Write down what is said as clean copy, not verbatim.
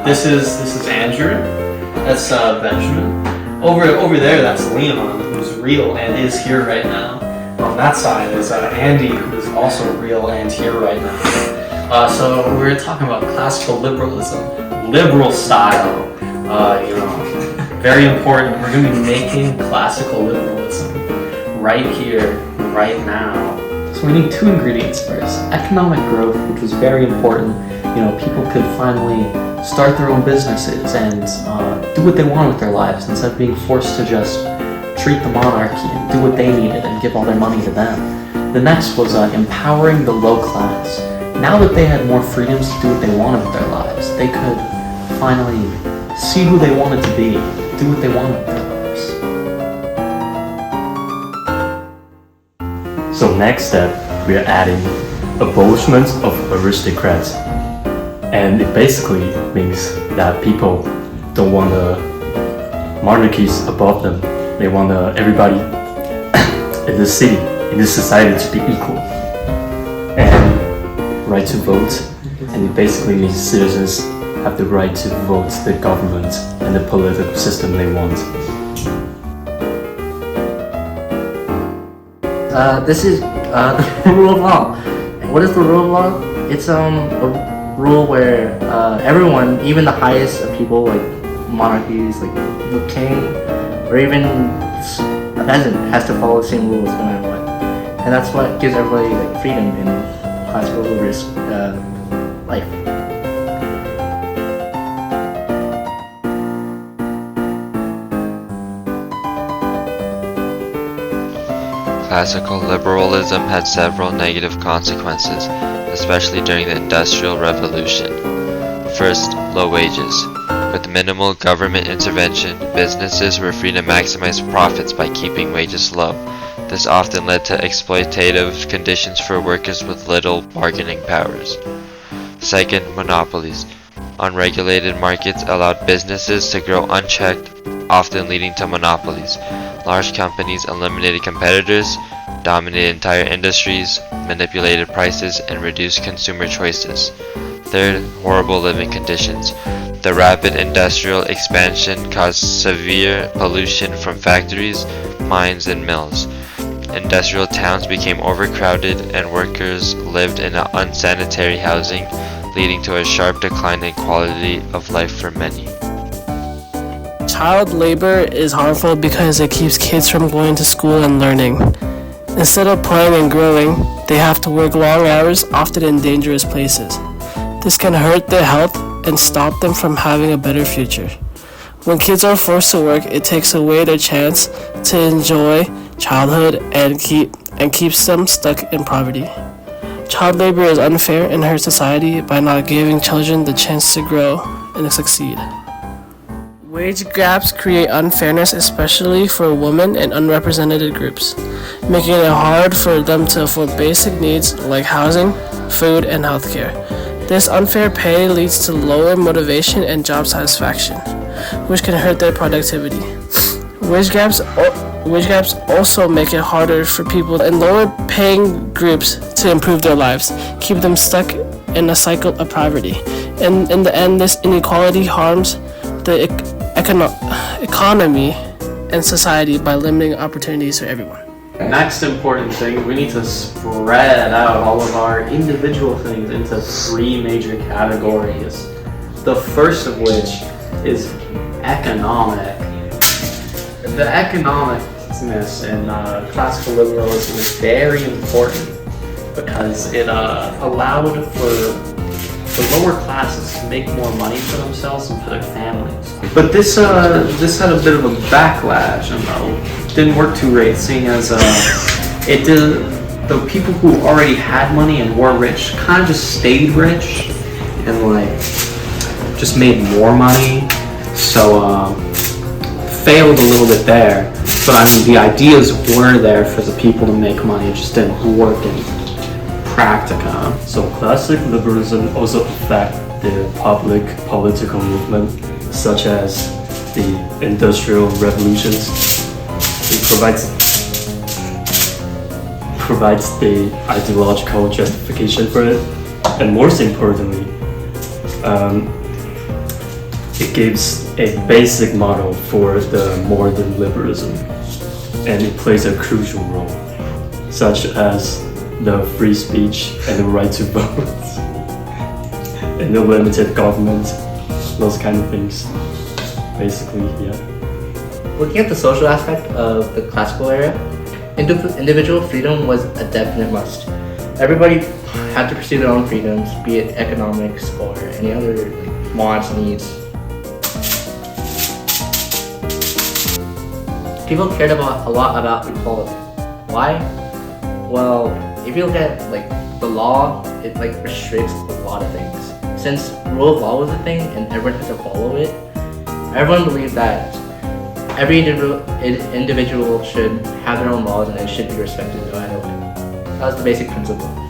This is Andrew. That's Benjamin. Over there, that's Leon, who's real and is here right now. On that side is Andy, who's also real and here right now. So we're talking about classical liberalism, liberal style. Very important. We're going to be making classical liberalism right here, right now. So we need two ingredients first. Economic growth, which was very important. People could finally start their own businesses and do what they want with their lives instead of being forced to just treat the monarchy and do what they needed and give all their money to them. The next was empowering the low class. Now that they had more freedoms to do what they wanted with their lives, they could finally see who they wanted to be, do what they wanted with their lives. So next step, we are adding abolishment of aristocrats. And it basically means that people don't want the monarchies above them. They want everybody in the city, in this society to be equal. And right to vote. And it basically means citizens have the right to vote the government and the political system they want. This is the rule of law. What is the rule of law? It's a rule where everyone, even the highest of people, like monarchies, like the king, or even a peasant, has to follow the same rules no matter what. And that's what gives everybody like freedom in classical liberalist life. Classical liberalism had several negative consequences, especially during the Industrial Revolution. First, low wages. With minimal government intervention, businesses were free to maximize profits by keeping wages low. This often led to exploitative conditions for workers with little bargaining powers. Second, monopolies. Unregulated markets allowed businesses to grow unchecked, often leading to monopolies. Large companies eliminated competitors, dominated entire industries, manipulated prices, and reduced consumer choices. Third, horrible living conditions. The rapid industrial expansion caused severe pollution from factories, mines, and mills. Industrial towns became overcrowded, and workers lived in unsanitary housing, leading to a sharp decline in quality of life for many. Child labor is harmful because it keeps kids from going to school and learning. Instead of playing and growing, they have to work long hours, often in dangerous places. This can hurt their health and stop them from having a better future. When kids are forced to work, it takes away their chance to enjoy childhood and keeps them stuck in poverty. Child labor is unfair and hurts society by not giving children the chance to grow and succeed. Wage gaps create unfairness, especially for women and unrepresented groups, making it hard for them to afford basic needs like housing, food, and healthcare. This unfair pay leads to lower motivation and job satisfaction, which can hurt their productivity. Wage gaps also make it harder for people in lower-paying groups to improve their lives, keep them stuck in a cycle of poverty. And in the end, this inequality harms the economy and society by limiting opportunities for everyone. Next important thing, we need to spread out all of our individual things into three major categories. The first of which is economic. The economicness in classical liberalism is very important because it allowed for the lower classes to make more money for themselves and for their families. But this had a bit of a backlash and didn't work too great, seeing as the people who already had money and were rich kind of just stayed rich and just made more money. So failed a little bit there. But I mean, the ideas were there for the people to make money, it just didn't work in practica. So classic liberalism also affects the public political movement, such as the Industrial Revolutions. It provides the ideological justification for it, and most importantly, it gives a basic model for the modern liberalism, and it plays a crucial role, such as the free speech and the right to vote, and the limited government, those kind of things. Basically, yeah. Looking at the social aspect of the classical era, individual freedom was a definite must. Everybody had to pursue their own freedoms, be it economics or any other wants, needs. People cared a lot about equality. Why? Well, if you look at the law, it restricts a lot of things. Since rule of law was a thing and everyone had to follow it, everyone believed that every individual should have their own laws and it should be respected no matter what. That was the basic principle.